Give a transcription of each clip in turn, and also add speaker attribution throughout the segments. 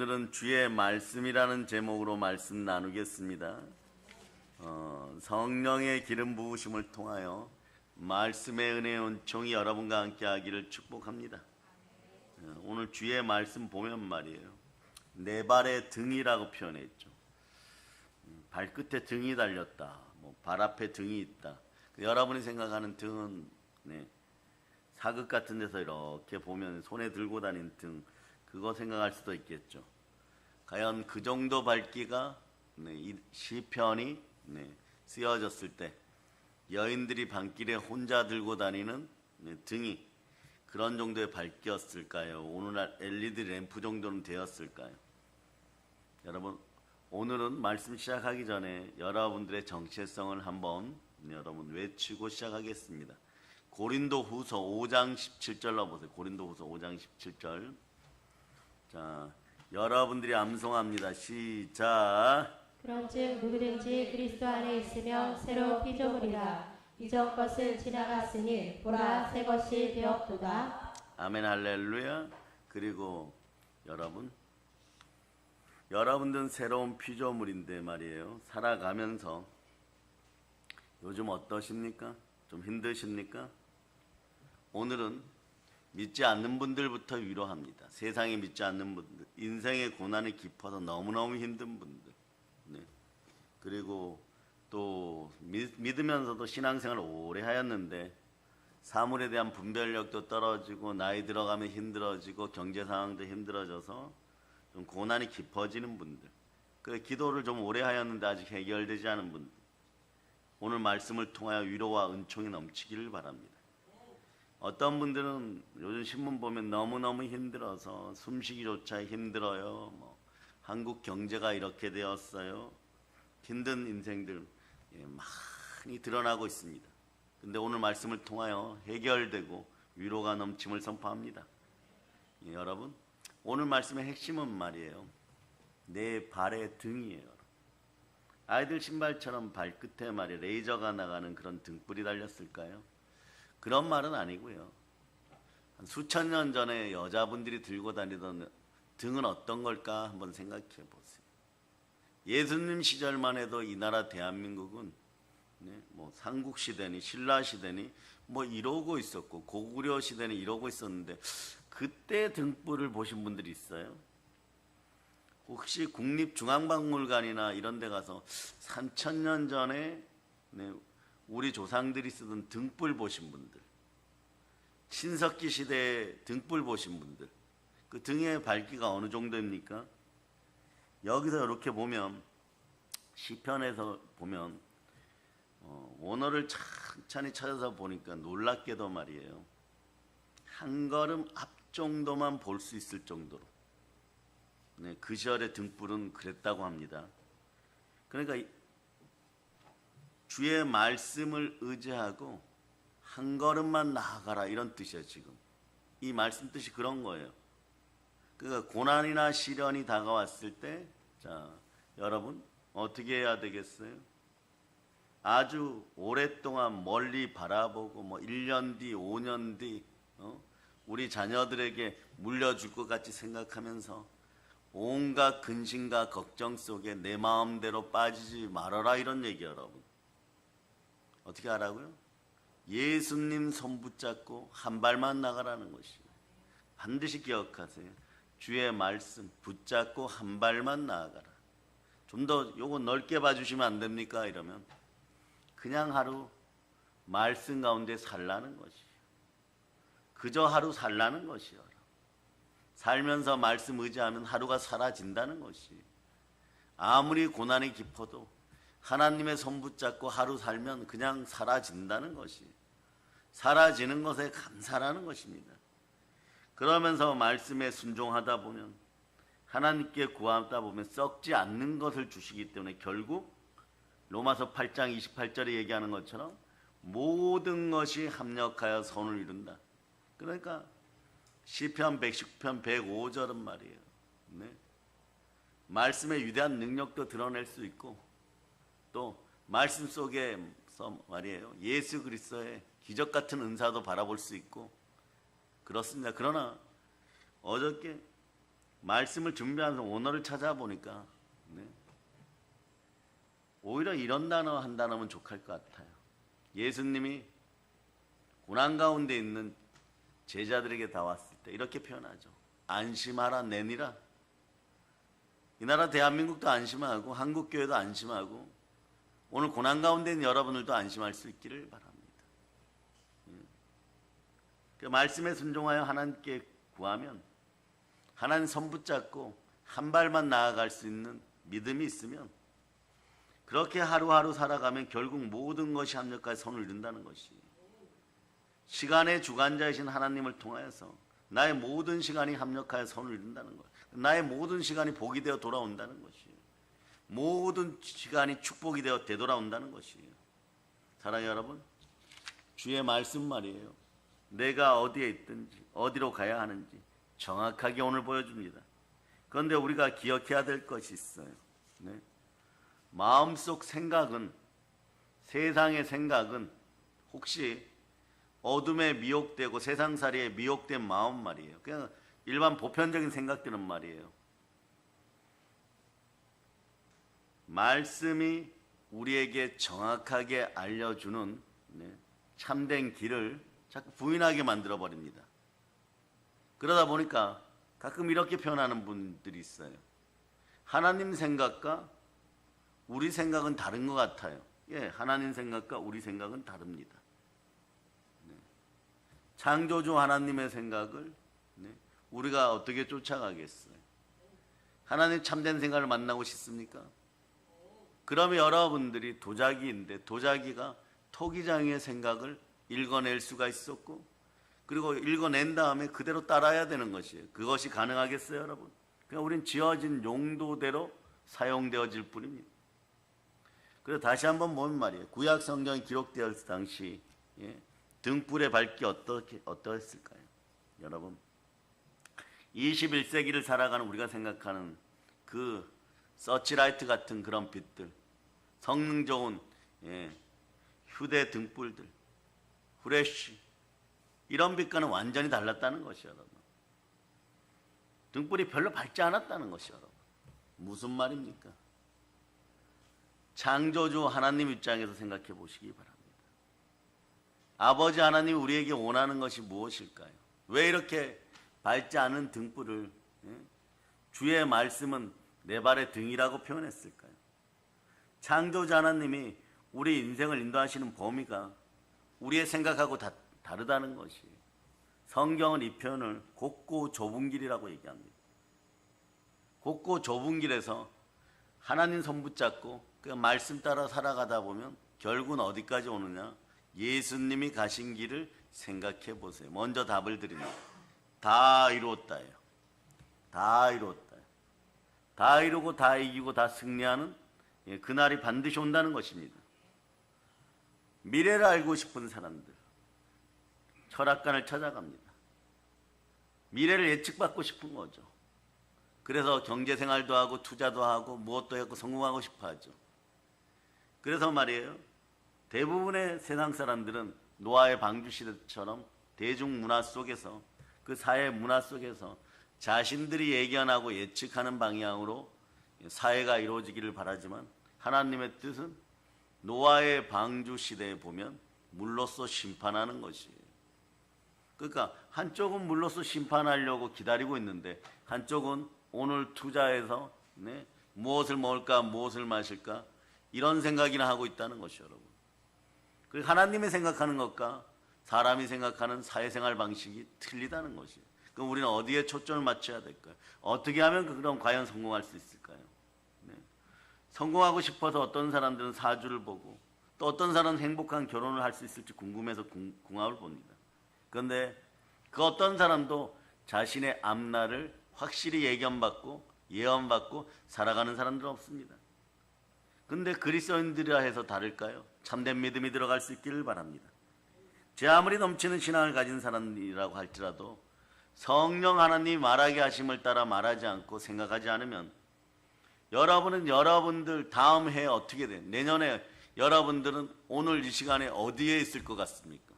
Speaker 1: 오늘은 주의 말씀이라는 제목으로 말씀 나누겠습니다. 성령의 기름 부으심을 통하여 말씀의 은혜의 은총이 여러분과 함께 하기를 축복합니다. 오늘 주의 말씀 보면 말이에요, 내 발의 등이라고 표현했죠. 발끝에 등이 달렸다, 발 앞에 등이 있다. 여러분이 생각하는 등은 사극 같은 데서 이렇게 보면 손에 들고 다니는 등, 그거 생각할 수도 있겠죠. 과연 그 정도 밝기가 이 시편이 쓰여졌을 때 여인들이 밤길에 혼자 들고 다니는 등이 그런 정도의 밝기였을까요? 오늘날 LED 램프 정도는 되었을까요? 여러분, 오늘은 말씀 시작하기 전에 여러분들의 정체성을 한번 여러분 외치고 시작하겠습니다. 고린도후서 5장 17절로 보세요. 고린도후서 5장 17절. 자, 여러분들이 암송합니다. 시작.
Speaker 2: 그런즉 누구든지 그리스도 안에 있으면 새로운 피조물이라. 이전 것은 지나갔으니 보라 새 것이 되었도다.
Speaker 1: 아멘, 할렐루야. 그리고 여러분들은 새로운 피조물인데 말이에요, 살아가면서 요즘 어떠십니까? 좀 힘드십니까? 오늘은 믿지 않는 분들부터 위로합니다. 세상에 믿지 않는 분들, 인생의 고난이 깊어서 너무너무 힘든 분들, 그리고 또 믿으면서도 신앙생활을 오래 하였는데 사물에 대한 분별력도 떨어지고 나이 들어가면 힘들어지고 경제 상황도 힘들어져서 좀 고난이 깊어지는 분들, 그 기도를 좀 오래 하였는데 아직 해결되지 않은 분들, 오늘 말씀을 통하여 위로와 은총이 넘치기를 바랍니다. 어떤 분들은 요즘 신문 보면 너무너무 힘들어서 숨쉬기조차 힘들어요. 한국 경제가 이렇게 되었어요. 힘든 인생들 많이 드러나고 있습니다. 근데 오늘 말씀을 통하여 해결되고 위로가 넘침을 선포합니다. 여러분, 오늘 말씀의 핵심은 말이에요, 내 발의 등이에요. 아이들 신발처럼 발끝에 말이에요, 레이저가 나가는 그런 등불이 달렸을까요? 그런 말은 아니고요. 한 수천 년 전에 여자분들이 들고 다니던 등은 어떤 걸까 한번 생각해 보세요. 예수님 시절만 해도 이 나라 대한민국은 삼국시대니 신라시대니 이러고 있었고, 고구려 시대니 이러고 있었는데 그때 등불을 보신 분들이 있어요? 혹시 국립중앙박물관이나 이런 데 가서 3000년 전에 우리 조상들이 쓰던 등불 보신 분들, 신석기 시대에 등불 보신 분들, 그 등의 밝기가 어느 정도입니까? 여기서 이렇게 보면, 시편에서 보면 원어를 찬찬히 찾아서 보니까 놀랍게도 말이에요, 한 걸음 앞 정도만 볼 수 있을 정도로 그 시절의 등불은 그랬다고 합니다. 그러니까 주의 말씀을 의지하고 한 걸음만 나아가라, 이런 뜻이에요. 지금 이 말씀 뜻이 그런 거예요. 그러니까 고난이나 시련이 다가왔을 때, 자, 여러분 어떻게 해야 되겠어요? 아주 오랫동안 멀리 바라보고 1년 뒤, 5년 뒤 우리 자녀들에게 물려줄 것 같이 생각하면서 온갖 근심과 걱정 속에 내 마음대로 빠지지 말아라, 이런 얘기예요. 여러분 어떻게 하라고요? 예수님 손 붙잡고 한 발만 나가라는 것이에요. 반드시 기억하세요. 주의 말씀 붙잡고 한 발만 나아가라. 좀 더 요거 넓게 봐주시면 안 됩니까? 이러면 그냥 하루 말씀 가운데 살라는 것이에요. 그저 하루 살라는 것이에요. 살면서 말씀 의지하면 하루가 사라진다는 것이에요. 아무리 고난이 깊어도 하나님의 손 붙잡고 하루 살면 그냥 사라진다는 것이, 사라지는 것에 감사라는 것입니다. 그러면서 말씀에 순종하다 보면, 하나님께 구하다 보면 썩지 않는 것을 주시기 때문에 결국 로마서 8장 28절에 얘기하는 것처럼 모든 것이 합력하여 선을 이룬다. 그러니까 시편 110편 105절은 말이에요, 말씀의 위대한 능력도 드러낼 수 있고, 또 말씀 속에서 말이에요, 예수 그리스도의 기적 같은 은사도 바라볼 수 있고 그렇습니다. 그러나 어저께 말씀을 준비하면서 오늘을 찾아보니까 네, 오히려 이런 단어 한 단어면 족할 것 같아요. 예수님이 고난 가운데 있는 제자들에게 다 왔을 때 이렇게 표현하죠. 안심하라 내니라. 이 나라 대한민국도 안심하고 한국교회도 안심하고 오늘 고난 가운데 있는 여러분들도 안심할 수 있기를 바랍니다. 그 말씀에 순종하여 하나님께 구하면 하나님 손 붙잡고 한 발만 나아갈 수 있는 믿음이 있으면 그렇게 하루하루 살아가면 결국 모든 것이 합력하여 손을 든다는 것이 시간의 주관자이신 하나님을 통하여서 나의 모든 시간이 합력하여 손을 든다는 것, 나의 모든 시간이 복이 되어 돌아온다는 것이에요. 모든 시간이 축복이 되어 되돌아온다는 것이에요. 사랑하는 여러분, 주의 말씀 말이에요. 내가 어디에 있든지 어디로 가야 하는지 정확하게 오늘 보여줍니다. 그런데 우리가 기억해야 될 것이 있어요. 네? 마음속 생각은, 세상의 생각은 혹시 어둠에 미혹되고 세상살이에 미혹된 마음 말이에요. 그냥 일반 보편적인 생각들은 말이에요. 말씀이 우리에게 정확하게 알려주는 참된 길을 자꾸 부인하게 만들어버립니다. 그러다 보니까 가끔 이렇게 표현하는 분들이 있어요. 하나님 생각과 우리 생각은 다른 것 같아요. 예, 하나님 생각과 우리 생각은 다릅니다. 창조주 하나님의 생각을 우리가 어떻게 쫓아가겠어요? 하나님 참된 생각을 만나고 싶습니까? 그러면 여러분들이 도자기인데 도자기가 토기장의 생각을 읽어낼 수가 있었고 그리고 읽어낸 다음에 그대로 따라야 되는 것이에요. 그것이 가능하겠어요, 여러분? 그냥 우린 지어진 용도대로 사용되어질 뿐입니다. 그래서 다시 한번 보면 말이에요. 구약 성경이 기록되었을 당시 등불의 밝기 어떠했을까요? 여러분, 21세기를 살아가는 우리가 생각하는 그 서치라이트 같은 그런 빛들, 성능 좋은 휴대 등불들, 후레쉬 이런 빛과는 완전히 달랐다는 것이요, 여러분. 등불이 별로 밝지 않았다는 것이요, 여러분. 무슨 말입니까? 창조주 하나님 입장에서 생각해 보시기 바랍니다. 아버지 하나님이 우리에게 원하는 것이 무엇일까요? 왜 이렇게 밝지 않은 등불을 주의 말씀은 내 발의 등이라고 표현했을까요? 창조주 하나님이 우리 인생을 인도하시는 범위가 우리의 생각하고 다르다는 것이에요. 성경은 이 표현을 곱고 좁은 길이라고 얘기합니다. 곱고 좁은 길에서 하나님 손 붙잡고 그 말씀 따라 살아가다 보면 결국은 어디까지 오느냐? 예수님이 가신 길을 생각해 보세요. 먼저 답을 드립니다. 다 이루었다예요. 다 이루었다예요. 다 이루고 다 이기고 다 승리하는 그날이 반드시 온다는 것입니다. 미래를 알고 싶은 사람들 철학관을 찾아갑니다. 미래를 예측받고 싶은 거죠. 그래서 경제생활도 하고 투자도 하고 무엇도 하고 성공하고 싶어 하죠. 그래서 말이에요. 대부분의 세상 사람들은 노아의 방주시대처럼 대중문화 속에서 그 사회 문화 속에서 자신들이 예견하고 예측하는 방향으로 사회가 이루어지기를 바라지만 하나님의 뜻은 노아의 방주시대에 보면 물로써 심판하는 것이에요. 그러니까 한쪽은 물로써 심판하려고 기다리고 있는데 한쪽은 오늘 투자해서 무엇을 먹을까 무엇을 마실까 이런 생각이나 하고 있다는 것이죠, 여러분. 그리고 하나님이 생각하는 것과 사람이 생각하는 사회생활 방식이 틀리다는 것이에요. 그럼 우리는 어디에 초점을 맞춰야 될까요? 어떻게 하면 그럼 과연 성공할 수 있을까요? 성공하고 싶어서 어떤 사람들은 사주를 보고 또 어떤 사람은 행복한 결혼을 할 수 있을지 궁금해서 궁합을 봅니다. 그런데 그 어떤 사람도 자신의 앞날을 확실히 예언받고 살아가는 사람들은 없습니다. 근데 그리스도인들이라 해서 다를까요? 참된 믿음이 들어갈 수 있기를 바랍니다. 제 아무리 넘치는 신앙을 가진 사람이라고 할지라도 성령 하나님이 말하게 하심을 따라 말하지 않고 생각하지 않으면 여러분은 여러분들 다음 해에 어떻게 돼? 내년에 여러분들은 오늘 이 시간에 어디에 있을 것 같습니까?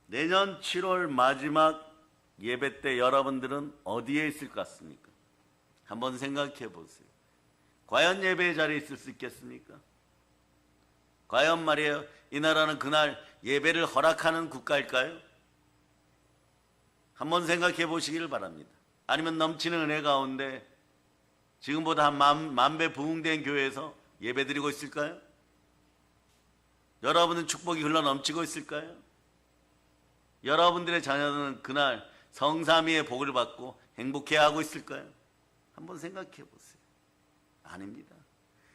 Speaker 1: 내년 7월 마지막 예배 때 여러분들은 어디에 있을 것 같습니까? 한번 생각해 보세요. 과연 예배의 자리에 있을 수 있겠습니까? 과연 말이에요, 이 나라는 그날 예배를 허락하는 국가일까요? 한번 생각해 보시기를 바랍니다. 아니면 넘치는 은혜 가운데 지금보다 한 만 배 부흥된 교회에서 예배 드리고 있을까요? 여러분은 축복이 흘러 넘치고 있을까요? 여러분들의 자녀들은 그날 성삼위의 복을 받고 행복해하고 있을까요? 한번 생각해 보세요. 아닙니다.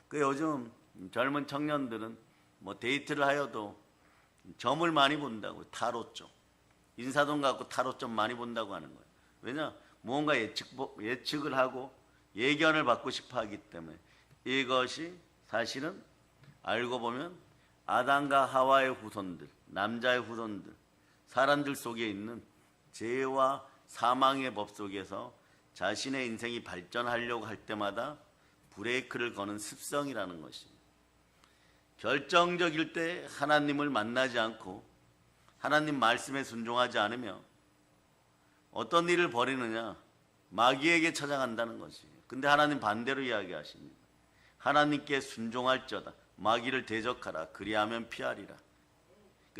Speaker 1: 그 요즘 젊은 청년들은 뭐 데이트를 하여도 점을 많이 본다고, 타로점, 인사동 갖고 타로점 많이 본다고 하는 거예요. 왜냐? 무언가 예측을 하고 예견을 받고 싶어 하기 때문에. 이것이 사실은 알고 보면 아담과 하와의 후손들, 남자의 후손들, 사람들 속에 있는 죄와 사망의 법 속에서 자신의 인생이 발전하려고 할 때마다 브레이크를 거는 습성이라는 것입니다. 결정적일 때 하나님을 만나지 않고 하나님 말씀에 순종하지 않으며 어떤 일을 벌이느냐? 마귀에게 찾아간다는 것이에요. 근데 하나님 반대로 이야기하십니다. 하나님께 순종할저다. 마귀를 대적하라. 그리하면 피하리라.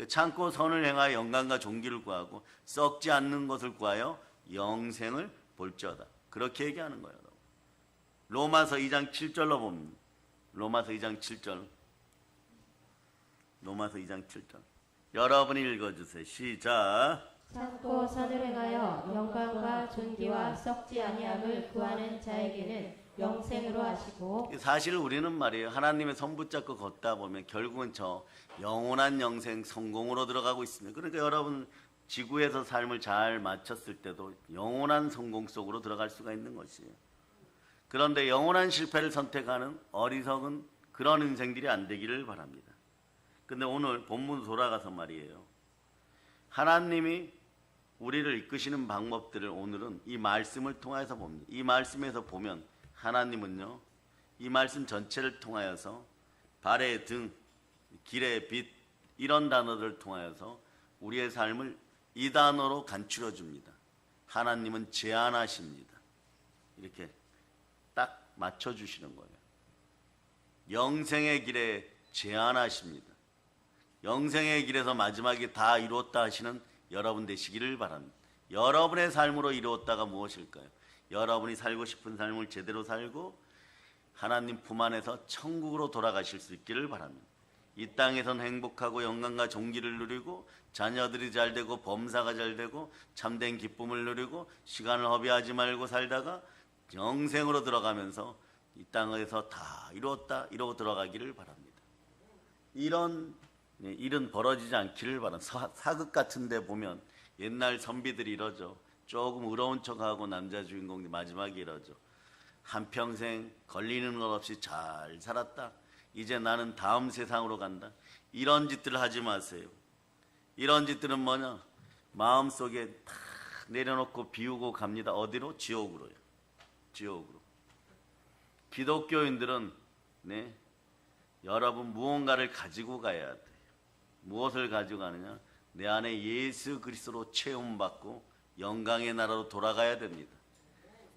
Speaker 1: 참고 선을 행하여 영광과 존귀를 구하고 썩지 않는 것을 구하여 영생을 볼지어다. 그렇게 얘기하는 거예요. 로마서 2장 7절로 봅니다. 로마서 2장 7절. 로마서 2장 7절. 여러분이 읽어주세요. 시작.
Speaker 2: 참고 선을 행하여 영광과 존귀와 썩지 아니함을 구하는 자에게는 영생으로 하시고.
Speaker 1: 사실 우리는 말이에요, 하나님의 손 붙잡고 걷다 보면 결국은 저 영원한 영생 성공으로 들어가고 있습니다. 그러니까 여러분 지구에서 삶을 잘 마쳤을 때도 영원한 성공 속으로 들어갈 수가 있는 것이에요. 그런데 영원한 실패를 선택하는 어리석은 그런 인생들이 안 되기를 바랍니다. 근데 오늘 본문 돌아가서 말이에요, 하나님이 우리를 이끄시는 방법들을 오늘은 이 말씀을 통해서 봅니다. 이 말씀에서 보면 하나님은요, 이 말씀 전체를 통하여서 발의 등, 길의 빛, 이런 단어들을 통하여서 우리의 삶을 이 단어로 간추려 줍니다. 하나님은 제안하십니다. 이렇게 딱 맞춰주시는 거예요. 영생의 길에 제안하십니다. 영생의 길에서 마지막에 다 이루었다 하시는 여러분 되시기를 바랍니다. 여러분의 삶으로 이루었다가 무엇일까요? 여러분이 살고 싶은 삶을 제대로 살고 하나님 품 안에서 천국으로 돌아가실 수 있기를 바랍니다. 이 땅에선 행복하고 영광과 존귀를 누리고 자녀들이 잘 되고 범사가 잘 되고 참된 기쁨을 누리고 시간을 허비하지 말고 살다가 영생으로 들어가면서 이 땅에서 다 이루었다 이러고 들어가기를 바랍니다. 이런 일은 벌어지지 않기를 바랍니다. 사극 같은 데 보면 옛날 선비들이 이러죠. 조금 의로운 척하고 남자 주인공이 마지막에 이러죠. 한평생 걸리는 것 없이 잘 살았다. 이제 나는 다음 세상으로 간다. 이런 짓들을 하지 마세요. 이런 짓들은 뭐냐? 마음속에 탁 내려놓고 비우고 갑니다. 어디로? 지옥으로요. 지옥으로. 기독교인들은 여러분 무언가를 가지고 가야 돼요. 무엇을 가지고 가느냐? 내 안에 예수 그리스도로 체험받고 영광의 나라로 돌아가야 됩니다.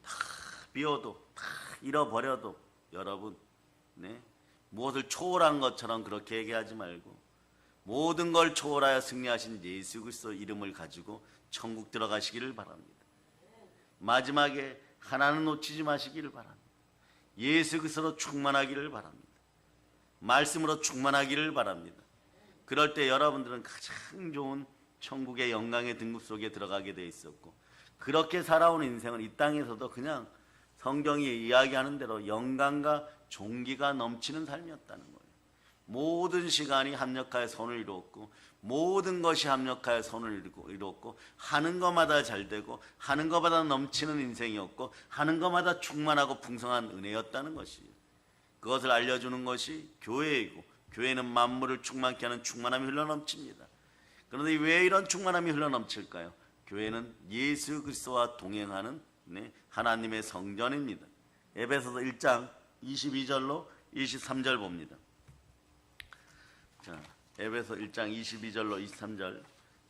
Speaker 1: 다 비워도 다 잃어버려도 여러분 무엇을 초월한 것처럼 그렇게 얘기하지 말고 모든 걸 초월하여 승리하신 예수 그리스도 이름을 가지고 천국 들어가시기를 바랍니다. 마지막에 하나는 놓치지 마시기를 바랍니다. 예수 그리스도로 충만하기를 바랍니다. 말씀으로 충만하기를 바랍니다. 그럴 때 여러분들은 가장 좋은 천국의 영광의 등급 속에 들어가게 돼 있었고, 그렇게 살아온 인생은 이 땅에서도 그냥 성경이 이야기하는 대로 영광과 존귀가 넘치는 삶이었다는 거예요. 모든 시간이 합력하여 선을 이루었고 모든 것이 합력하여 선을 이루었고 하는 것마다 잘 되고 하는 것마다 넘치는 인생이었고 하는 것마다 충만하고 풍성한 은혜였다는 것이에요. 그것을 알려주는 것이 교회이고 교회는 만물을 충만케 하는 충만함이 흘러넘칩니다. 그런데 왜 이런 충만함이 흘러넘칠까요? 교회는 예수 그리스도와 동행하는 하나님의 성전입니다. 에베소서 1장 22절로 23절 봅니다. 자, 에베소 1장 22절로 23절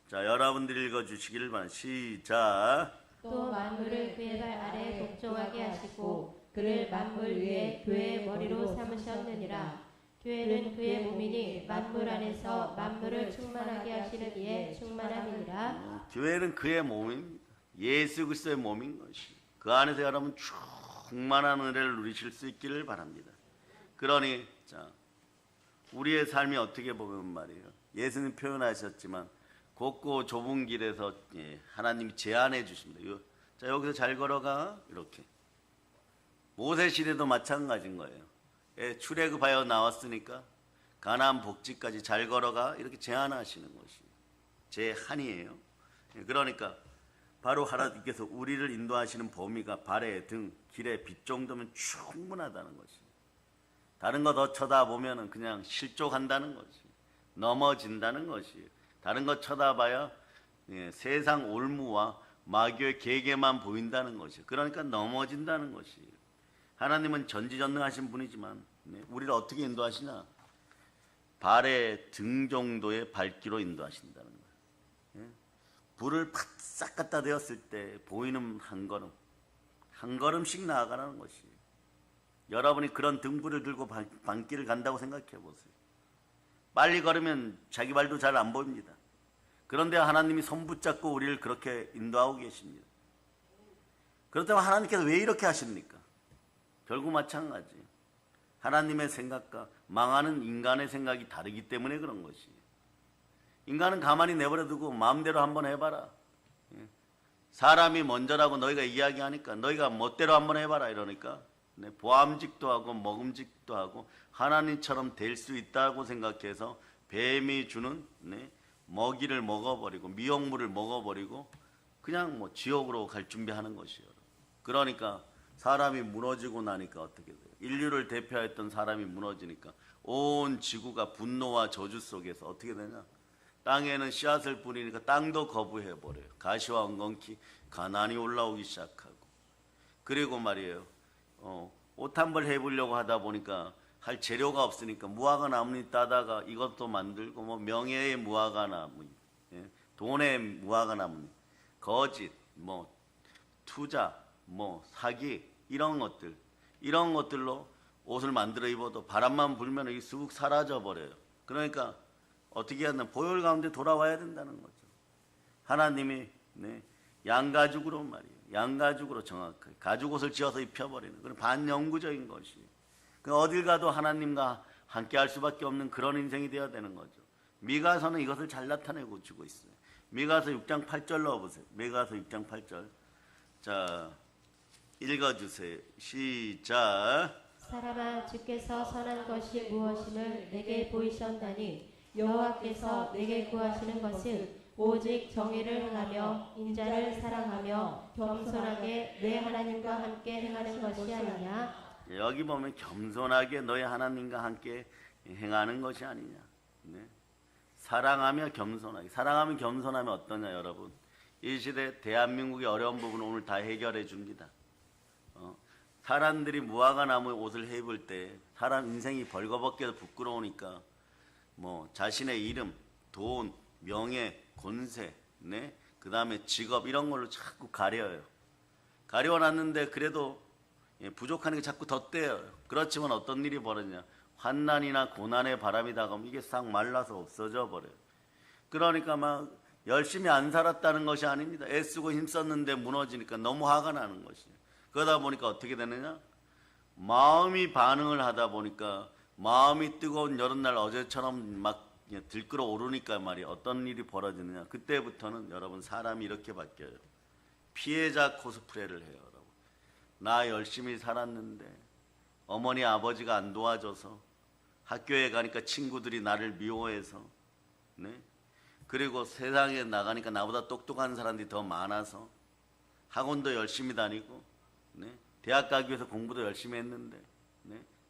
Speaker 1: 자, 여러분들이 읽어주시기를 바랍니다. 시작.
Speaker 2: 또 만물을 그의 발 아래 복종하게 하시고 그를 만물 위에 교회의 머리로 삼으셨느니라. 교회는 그의 몸이니 만물 안에서 만물을 충만하게 하시는 이에 충만함이니라.
Speaker 1: 교회는 그의 몸입니다. 예수 그리스도의 몸인 것이. 그 안에서 여러분 충만한 은혜를 누리실 수 있기를 바랍니다. 그러니 자, 우리의 삶이 어떻게 보면 말이에요. 예수님 표현하셨지만 좁고 좁은 길에서 하나님이 제안해 주십니다. 자, 여기서 잘 걸어가 이렇게. 모세 시대도 마찬가지인 거예요. 출애굽하여 나왔으니까 가나안 복지까지 잘 걸어가 이렇게 제안하시는 것이 제한이에요. 그러니까 바로 하나님께서 우리를 인도하시는 범위가 발의 등 길의 빛 정도면 충분하다는 것이. 다른 거 더 쳐다보면 그냥 실족한다는 것이. 넘어진다는 것이. 다른 거 쳐다봐야 세상 올무와 마귀의 계계만 보인다는 것이. 그러니까 넘어진다는 것이. 하나님은 전지전능하신 분이지만 우리를 어떻게 인도하시냐? 발의 등 정도의 발기로 인도하신다는 거예요. 불을 바싹 갖다 대었을 때 보이는 한 걸음씩 나아가라는 것이. 여러분이 그런 등불을 들고 반길을 간다고 생각해 보세요. 빨리 걸으면 자기 발도 잘 안 보입니다. 그런데 하나님이 손 붙잡고 우리를 그렇게 인도하고 계십니다. 그렇다면 하나님께서 왜 이렇게 하십니까? 결국 마찬가지. 하나님의 생각과 망하는 인간의 생각이 다르기 때문에 그런 것이. 인간은 가만히 내버려 두고 마음대로 한번 해봐라. 사람이 먼저라고 너희가 이야기하니까 너희가 멋대로 한번 해봐라 이러니까 보암직도 하고 먹음직도 하고 하나님처럼 될 수 있다고 생각해서 뱀이 주는 먹이를 먹어버리고 미역물을 먹어버리고 그냥 지옥으로 갈 준비하는 것이에요. 그러니까 사람이 무너지고 나니까 어떻게 돼요? 인류를 대표했던 사람이 무너지니까 온 지구가 분노와 저주 속에서 어떻게 되냐? 땅에는 씨앗을 뿌리니까 땅도 거부해버려요. 가시와 엉겅퀴 가난이 올라오기 시작하고. 그리고 말이에요. 옷 한 벌 해보려고 하다 보니까 할 재료가 없으니까 무화과 나무 따다가 이것도 만들고 명예의 무화과 나무, 돈의 무화과 나무, 거짓, 투자, 사기 이런 것들로 옷을 만들어 입어도 바람만 불면 이게 쑥 사라져 버려요. 그러니까 어떻게 하나 보혈 가운데 돌아와야 된다는 거죠. 하나님이 양가죽으로 말이에요. 양가죽으로 정확하게 가죽옷을 지어서 입혀버리는 그런 반영구적인 것이. 어딜 가도 하나님과 함께 할 수밖에 없는 그런 인생이 되어야 되는 거죠. 미가서는 이것을 잘 나타내고 주고 있어요. 미가서 6장 8절 넣어보세요. 미가서 6장 8절. 자, 읽어주세요. 시작.
Speaker 2: 사람아, 주께서 선한 것이 무엇임을 내게 보이셨나니 여호와께서 내게 구하시는 것은 오직 정의를 행하며 인자를 사랑하며 겸손하게 내 하나님과 함께 행하는 것이 아니냐.
Speaker 1: 여기 보면 겸손하게 너희 하나님과 함께 행하는 것이 아니냐. 사랑하며 겸손하게. 사랑하면 겸손하면 어떠냐 여러분. 이 시대 대한민국의 어려운 부분을 오늘 다 해결해 줍니다. 사람들이 무화과 나무 옷을 입을 때 사람 인생이 벌거벗겨서 부끄러우니까 자신의 이름, 돈, 명예, 권세, 그 다음에 직업 이런 걸로 자꾸 가려요. 가려놨는데 그래도 부족하니까 자꾸 덧대요. 그렇지만 어떤 일이 벌어지냐. 환난이나 고난의 바람이 다가오면 이게 싹 말라서 없어져 버려요. 그러니까 막 열심히 안 살았다는 것이 아닙니다. 애쓰고 힘썼는데 무너지니까 너무 화가 나는 것이에요. 그러다 보니까 어떻게 되느냐. 마음이 반응을 하다 보니까 마음이 뜨거운 여름날 어제처럼 막 들끓어 오르니까 말이야. 어떤 일이 벌어지느냐. 그때부터는 여러분 사람이 이렇게 바뀌어요. 피해자 코스프레를 해요. 여러분. 나 열심히 살았는데 어머니 아버지가 안 도와줘서 학교에 가니까 친구들이 나를 미워해서 그리고 세상에 나가니까 나보다 똑똑한 사람들이 더 많아서 학원도 열심히 다니고 대학 가기 위해서 공부도 열심히 했는데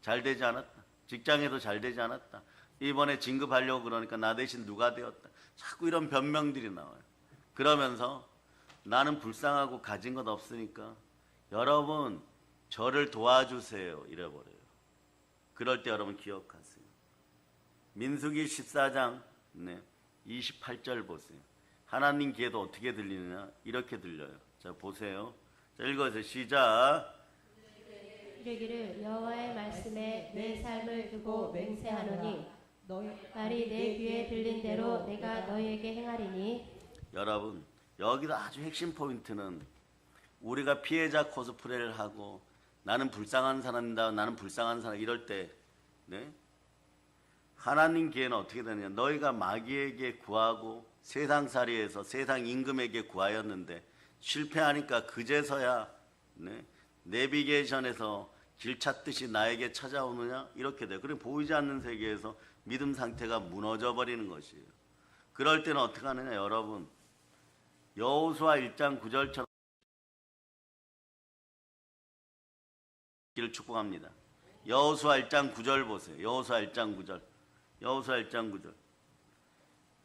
Speaker 1: 잘 되지 않았다. 직장에도 잘 되지 않았다. 이번에 진급하려고 그러니까 나 대신 누가 되었다. 자꾸 이런 변명들이 나와요. 그러면서 나는 불쌍하고 가진 것 없으니까 여러분 저를 도와주세요 이래버려요. 그럴 때 여러분 기억하세요. 민수기 14장 28절 보세요. 하나님 귀에도 어떻게 들리느냐? 이렇게 들려요. 자, 보세요. 자, 읽어주세요. 시작.
Speaker 2: 이르기를 여호와의 말씀에 내 삶을 두고 맹세하노니 말이 내 귀에 들린 대로 내가 너희에게 행하리니.
Speaker 1: 여러분, 여기서 아주 핵심 포인트는 우리가 피해자 코스프레를 하고 나는 불쌍한 사람이다, 나는 불쌍한 사람 이럴 때, 네? 하나님 기회는 어떻게 되느냐? 너희가 마귀에게 구하고 세상살이에서 세상 임금에게 구하였는데 실패하니까 그제서야, 네? 내비게이션에서 길 찾듯이 나에게 찾아오느냐? 이렇게 돼요. 그리고 보이지 않는 세계에서 믿음 상태가 무너져 버리는 것이에요. 그럴 때는 어떻게 하느냐, 여러분? 여호수아 1장 9절처럼 기를 축복합니다. 여호수아 1장 9절 보세요. 여호수아 1장 9절. 여호수아 1장 9절.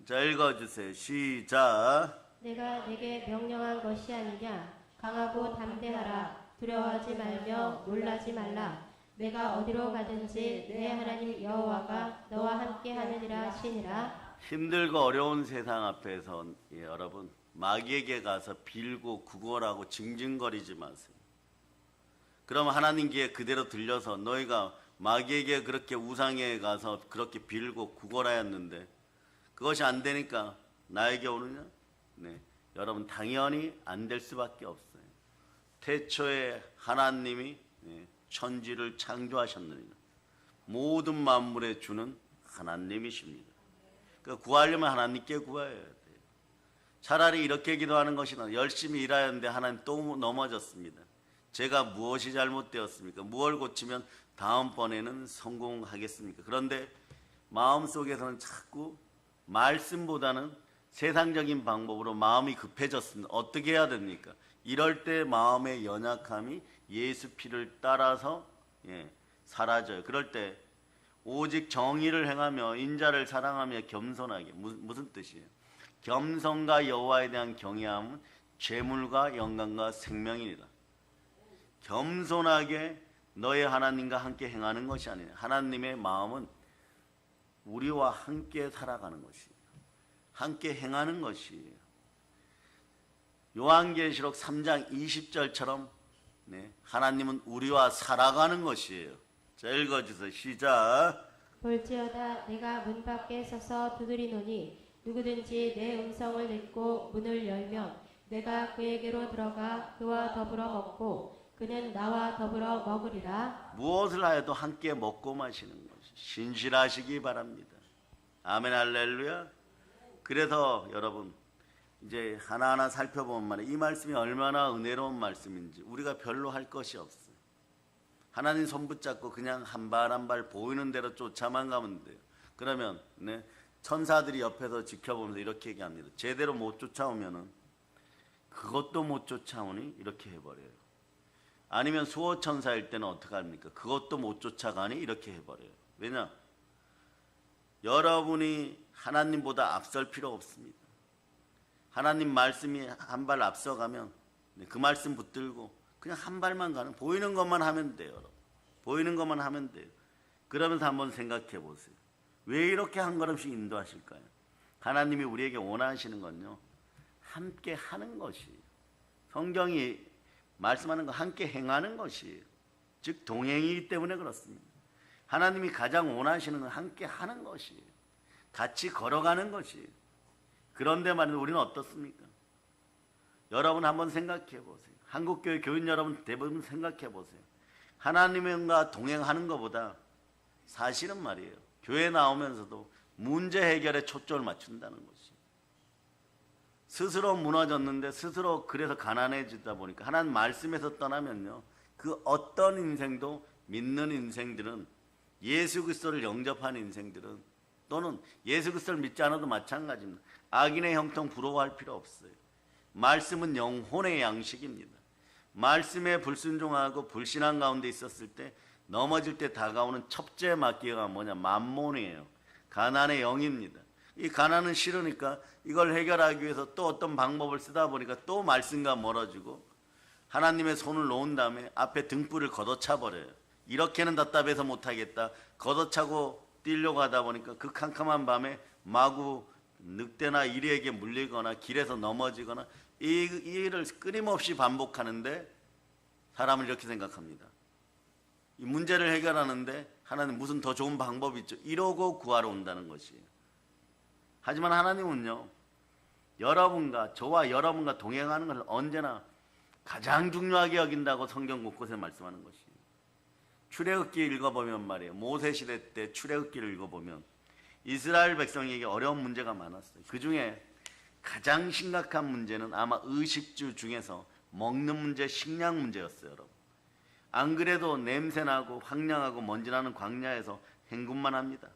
Speaker 1: 자, 읽어주세요. 시작.
Speaker 2: 내가 내게 명령한 것이 아니냐. 강하고 담대하라. 두려워하지 말며 놀라지 말라. 내가 어디로 가든지 내 하나님 여호와가 너와 함께 하느니라 하시니라.
Speaker 1: 힘들고 어려운 세상 앞에서, 예, 여러분, 마귀에게 가서 빌고 구걸하고 징징거리지 마세요. 그럼 하나님께 그대로 들려서 너희가 마귀에게 그렇게 우상에 가서 그렇게 빌고 구걸하였는데 그것이 안 되니까 나에게 오느냐? 네, 여러분, 당연히 안 될 수밖에 없어요. 태초에 하나님이, 네, 천지를 창조하셨느니라. 모든 만물의 주는 하나님이십니다. 그러니까 구하려면 하나님께 구해야 돼요. 차라리 이렇게 기도하는 것이 나. 열심히 일하였는데 하나님 또 넘어졌습니다. 제가 무엇이 잘못되었습니까? 무엇을 고치면 다음번에는 성공하겠습니까? 그런데 마음속에서는 자꾸 말씀보다는 세상적인 방법으로 마음이 급해졌습니다. 어떻게 해야 됩니까? 이럴 때 마음의 연약함이 예수 피를 따라서, 예, 사라져요. 그럴 때 오직 정의를 행하며 인자를 사랑하며 겸손하게. 무슨 뜻이에요? 겸손과 여호와에 대한 경외함은 재물과 영광과 생명이니라. 겸손하게 너의 하나님과 함께 행하는 것이 아니에요. 하나님의 마음은 우리와 함께 살아가는 것이에요. 함께 행하는 것이에요. 요한계시록 3장 20절처럼, 네, 하나님은 우리와 살아가는 것이에요. 자, 읽어주세요. 시작.
Speaker 2: 볼지어다 내가 문 밖에 서서 두드리노니 누구든지 내 음성을 듣고 문을 열면 내가 그에게로 들어가 그와 더불어 먹고 그는 나와 더불어 먹으리라.
Speaker 1: 무엇을 하여도 함께 먹고 마시는 것이 신실하시기 바랍니다. 아멘, 할렐루야. 그래서 여러분, 이제 하나하나 살펴보면 말이에요. 이 말씀이 얼마나 은혜로운 말씀인지 우리가 별로 할 것이 없어요. 하나님 손 붙잡고 그냥 한 발 한 발 보이는 대로 쫓아만 가면 돼요. 그러면, 네, 천사들이 옆에서 지켜보면서 이렇게 얘기합니다. 제대로 못 쫓아오면은 그것도 못 쫓아오니 이렇게 해버려요. 아니면 수호천사일 때는 어떻게 합니까? 그것도 못 쫓아가니 이렇게 해버려요. 왜냐? 여러분이 하나님보다 앞설 필요 없습니다. 하나님 말씀이 한 발 앞서가면 그 말씀 붙들고 그냥 한 발만 가는, 보이는 것만 하면 돼요. 여러분. 보이는 것만 하면 돼요. 그러면서 한번 생각해 보세요. 왜 이렇게 한 걸음씩 인도하실까요? 하나님이 우리에게 원하시는 건요, 함께 하는 것이에요. 성경이 말씀하는 거 함께 행하는 것이에요. 즉 동행이기 때문에 그렇습니다. 하나님이 가장 원하시는 건 함께 하는 것이에요. 같이 걸어가는 것이에요. 그런데 말이죠, 우리는 어떻습니까? 여러분 한번 생각해 보세요. 한국교회 교인 여러분 대부분 생각해 보세요. 하나님과 동행하는 것보다 사실은 말이에요, 교회 나오면서도 문제 해결에 초점을 맞춘다는 것이. 스스로 무너졌는데 스스로 그래서 가난해지다 보니까 하나님 말씀에서 떠나면요, 그 어떤 인생도, 믿는 인생들은, 예수 그리스도를 영접하는 인생들은, 또는 예수 그리스도를 믿지 않아도 마찬가지입니다. 악인의 형통 부러워할 필요 없어요. 말씀은 영혼의 양식입니다. 말씀에 불순종하고 불신한 가운데 있었을 때, 넘어질 때 다가오는 첫째 마귀가 뭐냐? 만몬이에요. 가난의 영입니다. 이 가난은 싫으니까 이걸 해결하기 위해서 또 어떤 방법을 쓰다 보니까 또 말씀과 멀어지고 하나님의 손을 놓은 다음에 앞에 등불을 걷어차 버려요. 이렇게는 답답해서 못하겠다. 걷어차고 뛰려고 하다 보니까 그 캄캄한 밤에 마구 늑대나 이리에게 물리거나 길에서 넘어지거나 이 일을 끊임없이 반복하는데 사람은 이렇게 생각합니다. 이 문제를 해결하는데 하나님 무슨 더 좋은 방법이 있죠? 이러고 구하러 온다는 것이에요. 하지만 하나님은요, 여러분과 저와 여러분과 동행하는 것을 언제나 가장 중요하게 여긴다고 성경 곳곳에 말씀하는 것이에요. 출애굽기 읽어보면 말이에요. 모세 시대 때 출애굽기를 읽어보면 이스라엘 백성에게 어려운 문제가 많았어요. 그 중에 가장 심각한 문제는 아마 의식주 중에서 먹는 문제, 식량 문제였어요, 여러분. 안 그래도 냄새나고 황량하고 먼지나는 광야에서 행군만 합니다.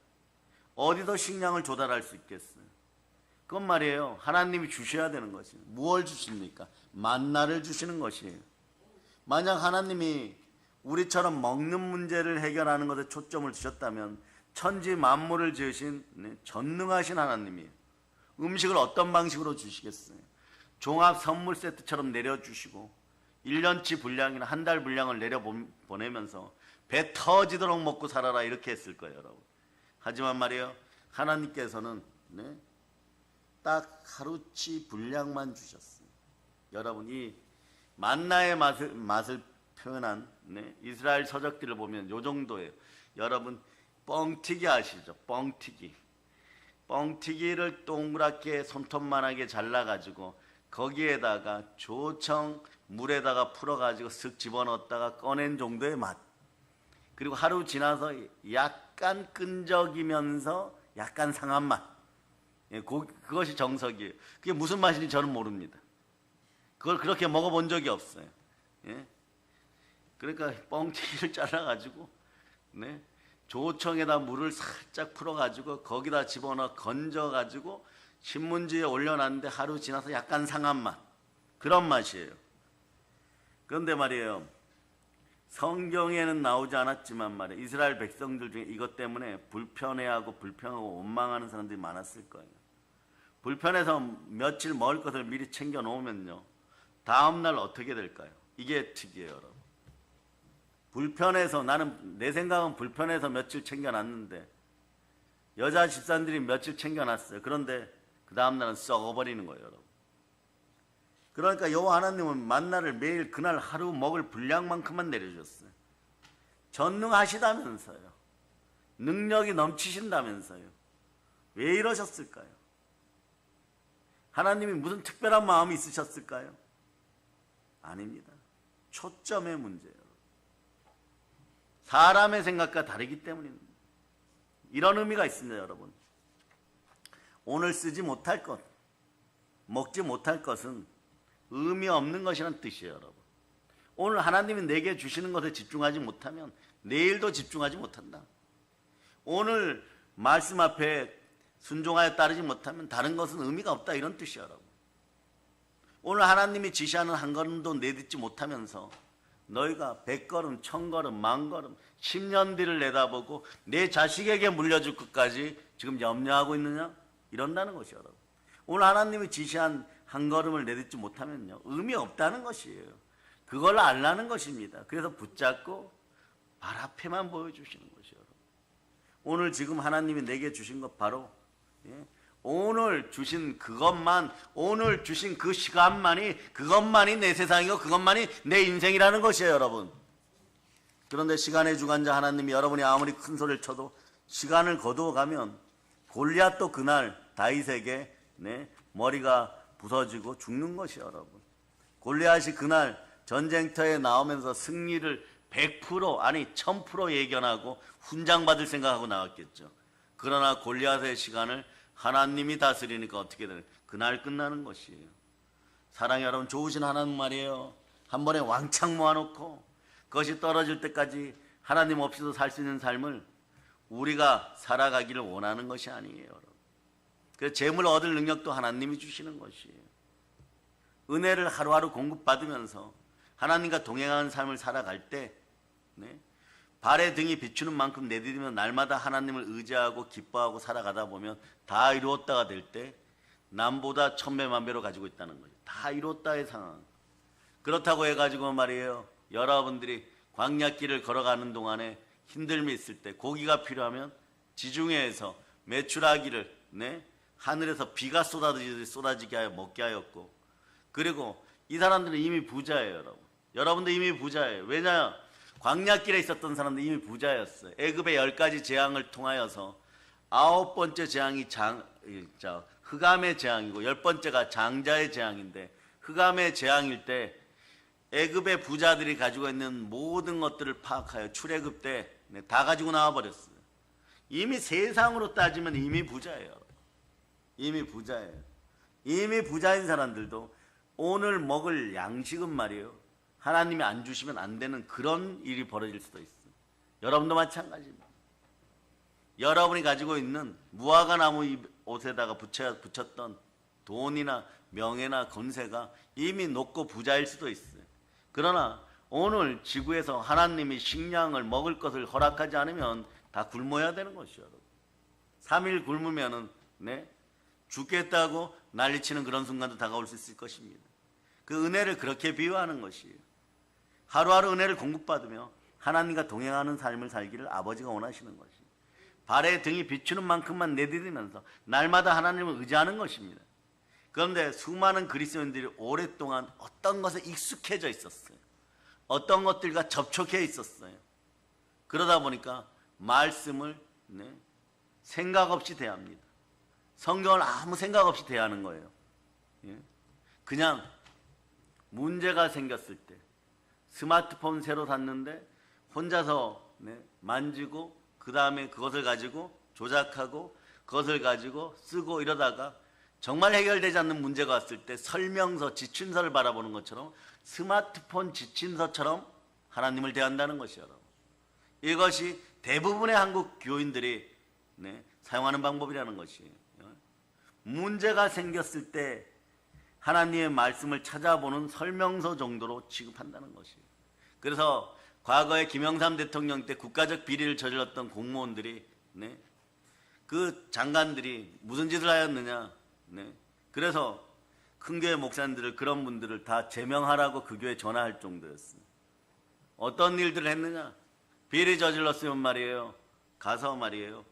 Speaker 1: 어디서 식량을 조달할 수 있겠어요? 그건 말이에요. 하나님이 주셔야 되는 것이에요. 무엇을 주십니까? 만나를 주시는 것이에요. 만약 하나님이 우리처럼 먹는 문제를 해결하는 것에 초점을 두셨다면 천지 만물을 지으신 전능하신 하나님이에요. 음식을 어떤 방식으로 주시겠어요? 종합 선물 세트처럼 내려주시고 1년치 분량이나 한 달 분량을 내려보내면서 배 터지도록 먹고 살아라 이렇게 했을 거예요, 여러분. 하지만 말이에요, 하나님께서는 딱 하루치 분량만 주셨어요. 여러분, 이 만나의 맛을 표현한 이스라엘 서적들을 보면 요 정도예요. 여러분, 뻥튀기 아시죠? 뻥튀기. 뻥튀기를 동그랗게 손톱만하게 잘라가지고 거기에다가 조청 물에다가 풀어가지고 쓱 집어넣었다가 꺼낸 정도의 맛. 그리고 하루 지나서 약간 끈적이면서 약간 상한 맛. 그것이 정석이에요. 그게 무슨 맛인지 저는 모릅니다. 그걸 그렇게 먹어본 적이 없어요. 그러니까 뻥튀기를 잘라가지고 조청에다 물을 살짝 풀어가지고 거기다 집어넣어 건져가지고 신문지에 올려놨는데 하루 지나서 약간 상한 맛, 그런 맛이에요. 그런데 말이에요, 성경에는 나오지 않았지만 말이에요, 이스라엘 백성들 중에 이것 때문에 불편해하고 불평하고 원망하는 사람들이 많았을 거예요. 불편해서 며칠 먹을 것을 미리 챙겨 놓으면요, 다음날 어떻게 될까요? 이게 특이해요, 여러분. 불편해서, 나는 내 생각은 불편해서 며칠 챙겨놨는데 여자 집사님들이 며칠 챙겨놨어요. 그런데 그 다음날은 썩어버리는 거예요, 여러분. 그러니까 여호와 하나님은 만나를 매일 그날 하루 먹을 분량만큼만 내려주셨어요. 전능하시다면서요. 능력이 넘치신다면서요. 왜 이러셨을까요? 하나님이 무슨 특별한 마음이 있으셨을까요? 아닙니다. 초점의 문제예요. 사람의 생각과 다르기 때문입니다. 이런 의미가 있습니다, 여러분. 오늘 쓰지 못할 것, 먹지 못할 것은 의미 없는 것이라는 뜻이에요, 여러분. 오늘 하나님이 내게 주시는 것에 집중하지 못하면 내일도 집중하지 못한다. 오늘 말씀 앞에 순종하여 따르지 못하면 다른 것은 의미가 없다, 이런 뜻이에요, 여러분. 오늘 하나님이 지시하는 한 걸음도 내딛지 못하면서 너희가 100걸음, 1000걸음, 10,000걸음, 10년 뒤를 내다보고 내 자식에게 물려줄 것까지 지금 염려하고 있느냐? 이런다는 것이에요, 여러분. 오늘 하나님이 지시한 한 걸음을 내딛지 못하면요, 의미 없다는 것이에요. 그걸 알라는 것입니다. 그래서 붙잡고 발 앞에만 보여주시는 것이에요, 여러분. 오늘 지금 하나님이 내게 주신 것 바로 오늘 주신 그것만, 오늘 주신 그 시간만이, 그것만이 내 세상이고 그것만이 내 인생이라는 것이에요, 여러분. 그런데 시간의 주관자 하나님이 여러분이 아무리 큰 소리를 쳐도 시간을 거두어가면 골리앗도 그날 다윗에게 머리가 부서지고 죽는 것이에요, 여러분. 골리앗이 그날 전쟁터에 나오면서 승리를 100% 아니 1000% 예견하고 훈장받을 생각하고 나왔겠죠. 그러나 골리앗의 시간을 하나님이 다스리니까 어떻게 되는, 그날 끝나는 것이에요. 사랑해 여러분, 좋으신 하나님 말이에요. 한 번에 왕창 모아놓고 그것이 떨어질 때까지 하나님 없이도 살 수 있는 삶을 우리가 살아가기를 원하는 것이 아니에요, 여러분. 그래서 재물 얻을 능력도 하나님이 주시는 것이에요. 은혜를 하루하루 공급받으면서 하나님과 동행하는 삶을 살아갈 때 발의 등이 비추는 만큼 내디디면 날마다 하나님을 의지하고 기뻐하고 살아가다 보면 다 이루었다가 될 때 남보다 1000배만배로 가지고 있다는 거죠. 다 이루었다의 상황. 그렇다고 해가지고 말이에요, 여러분들이 광야길을 걸어가는 동안에 힘듦이 있을 때 고기가 필요하면 지중해에서 메추라기를 하늘에서 비가 쏟아지게 하여 먹게 하였고, 그리고 이 사람들은 이미 부자예요, 여러분. 여러분도 이미 부자예요. 왜냐? 광야길에 있었던 사람들 이미 부자였어요. 애굽의 10가지 재앙을 통하여서 9번째 재앙이 흑암의 재앙이고 10번째가 장자의 재앙인데, 흑암의 재앙일 때 애굽의 부자들이 가지고 있는 모든 것들을 파악하여 출애굽 때 다 가지고 나와버렸어요. 이미 세상으로 따지면 이미 부자예요. 이미 부자예요. 이미 부자인 사람들도 오늘 먹을 양식은 말이에요, 하나님이 안 주시면 안 되는 그런 일이 벌어질 수도 있어요. 여러분도 마찬가지입니다. 여러분이 가지고 있는 무화과 나무 옷에다가 붙였던 돈이나 명예나 권세가 이미 높고 부자일 수도 있어요. 그러나 오늘 지구에서 하나님이 식량을 먹을 것을 허락하지 않으면 다 굶어야 되는 것이죠, 여러분. 3일 굶으면은 죽겠다고 난리치는 그런 순간도 다가올 수 있을 것입니다. 그 은혜를 그렇게 비유하는 것이에요. 하루하루 은혜를 공급받으며 하나님과 동행하는 삶을 살기를 아버지가 원하시는 것이에요. 발에 등이 비추는 만큼만 내디디면서 날마다 하나님을 의지하는 것입니다. 그런데 수많은 그리스도인들이 오랫동안 어떤 것에 익숙해져 있었어요. 어떤 것들과 접촉해 있었어요. 그러다 보니까 말씀을 생각 없이 대합니다. 성경을 아무 생각 없이 대하는 거예요. 그냥 문제가 생겼을 때 스마트폰 새로 샀는데 혼자서 만지고 그 다음에 그것을 가지고 조작하고 그것을 가지고 쓰고 이러다가 정말 해결되지 않는 문제가 왔을 때 설명서, 지침서를 바라보는 것처럼 스마트폰 지침서처럼 하나님을 대한다는 것이에요. 이것이 대부분의 한국 교인들이 사용하는 방법이라는 것이에요. 문제가 생겼을 때 하나님의 말씀을 찾아보는 설명서 정도로 취급한다는 것이에요. 그래서 과거에 김영삼 대통령 때 국가적 비리를 저질렀던 공무원들이 그 장관들이 무슨 짓을 하였느냐, 그래서 큰 교회 목사님들을, 그런 분들을 다 제명하라고 그 교회에 전화할 정도였어요. 어떤 일들을 했느냐, 비리 저질렀으면 말이에요, 가서 말이에요,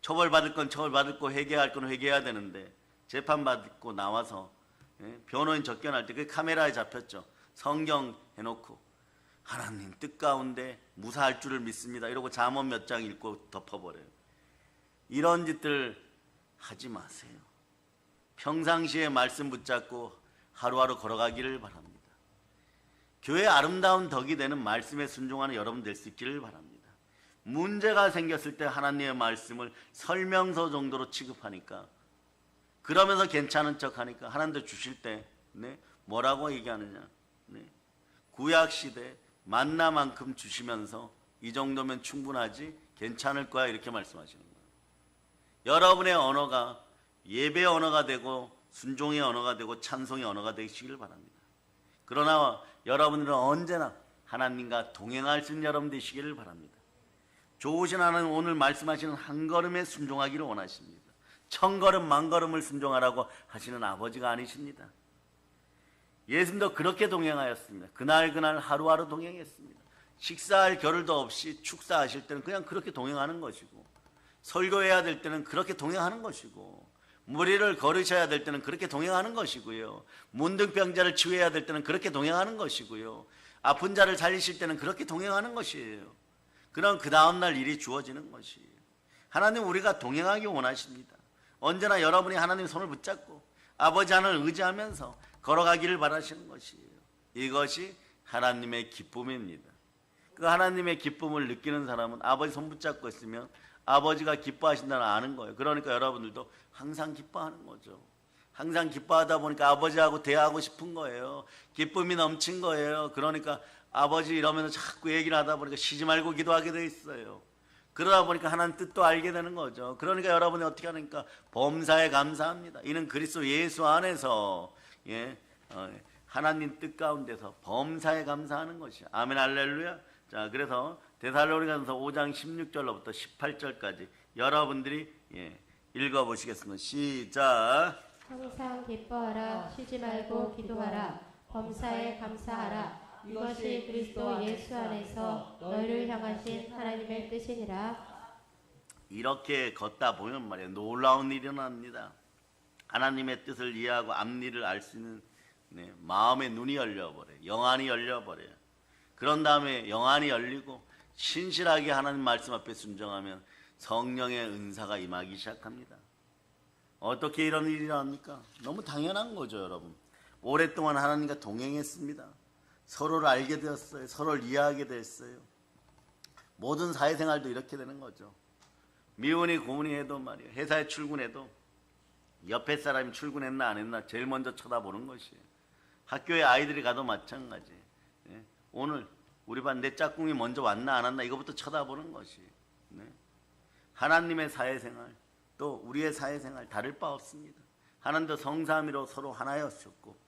Speaker 1: 처벌받을 건 처벌받을 거, 회개할 건 회개해야 되는데 재판받고 나와서 변호인 접견할 때 그 카메라에 잡혔죠. 성경 해놓고 하나님 뜻 가운데 무사할 줄을 믿습니다 이러고 잠언 몇 장 읽고 덮어버려요. 이런 짓들 하지 마세요. 평상시에 말씀 붙잡고 하루하루 걸어가기를 바랍니다. 교회의 아름다운 덕이 되는 말씀에 순종하는 여러분 될 수 있기를 바랍니다. 문제가 생겼을 때 하나님의 말씀을 설명서 정도로 취급하니까, 그러면서 괜찮은 척하니까 하나님도 주실 때 뭐라고 얘기하느냐, 구약시대 만나만큼 주시면서 이 정도면 충분하지, 괜찮을 거야, 이렇게 말씀하시는 거예요. 여러분의 언어가 예배의 언어가 되고 순종의 언어가 되고 찬송의 언어가 되시기를 바랍니다. 그러나 여러분들은 언제나 하나님과 동행할 수 있는 여러분 되시기를 바랍니다. 좋으신 하나님, 오늘 말씀하시는 한 걸음에 순종하기를 원하십니다. 1000걸음 만걸음을 순종하라고 하시는 아버지가 아니십니다. 예수님도 그렇게 동행하였습니다. 그날 하루하루 동행했습니다. 식사할 겨를도 없이 축사하실 때는 그냥 그렇게 동행하는 것이고, 설교해야 될 때는 그렇게 동행하는 것이고, 무리를 걸으셔야 될 때는 그렇게 동행하는 것이고요, 문둥병자를 치유해야 될 때는 그렇게 동행하는 것이고요, 아픈 자를 살리실 때는 그렇게 동행하는 것이에요. 그럼 그 다음날 일이 주어지는 것이에요. 하나님, 우리가 동행하기 원하십니다. 언제나 여러분이 하나님 손을 붙잡고 아버지 하나님을 의지하면서 걸어가기를 바라시는 것이에요. 이것이 하나님의 기쁨입니다. 그 하나님의 기쁨을 느끼는 사람은 아버지 손 붙잡고 있으면 아버지가 기뻐하신다는 아는 거예요. 그러니까 여러분들도 항상 기뻐하는 거죠. 항상 기뻐하다 보니까 아버지하고 대화하고 싶은 거예요. 기쁨이 넘친 거예요. 그러니까 아버지 이러면서 자꾸 얘기를 하다 보니까 쉬지 말고 기도하게 돼 있어요. 그러다 보니까 하나님 뜻도 알게 되는 거죠. 그러니까 여러분이 어떻게 하니까 범사에 감사합니다. 이는 그리스도 예수 안에서 하나님 뜻 가운데서 범사에 감사하는 것이야. 아멘, 할렐루야. 자, 그래서 데살로니가전서 5장 16절로부터 18절까지 여러분들이 읽어보시겠습니다. 시작.
Speaker 2: 항상 기뻐하라. 쉬지 말고 기도하라. 범사에 감사하라. 이것이 그리스도 예수 안에서 너희를 향하신 하나님의 뜻이니라.
Speaker 1: 이렇게 걷다 보면 말이에요, 놀라운 일이 일어납니다. 하나님의 뜻을 이해하고 앞일을 알 수 있는 마음의 눈이 열려버려요. 영안이 열려버려요. 그런 다음에 영안이 열리고 신실하게 하나님 말씀 앞에 순종하면 성령의 은사가 임하기 시작합니다. 어떻게 이런 일이 일어납니까? 너무 당연한 거죠, 여러분. 오랫동안 하나님과 동행했습니다. 서로를 알게 되었어요. 서로를 이해하게 됐어요. 모든 사회생활도 이렇게 되는 거죠. 미혼이 고문이 해도 말이에요, 회사에 출근해도 옆에 사람이 출근했나 안 했나 제일 먼저 쳐다보는 것이에요. 학교에 아이들이 가도 마찬가지. 예? 오늘 우리 반 내 짝꿍이 먼저 왔나 안 왔나 이거부터 쳐다보는 것이에요. 네? 하나님의 사회생활 또 우리의 사회생활 다를 바 없습니다. 하나님도 성삼위로 서로 하나였었고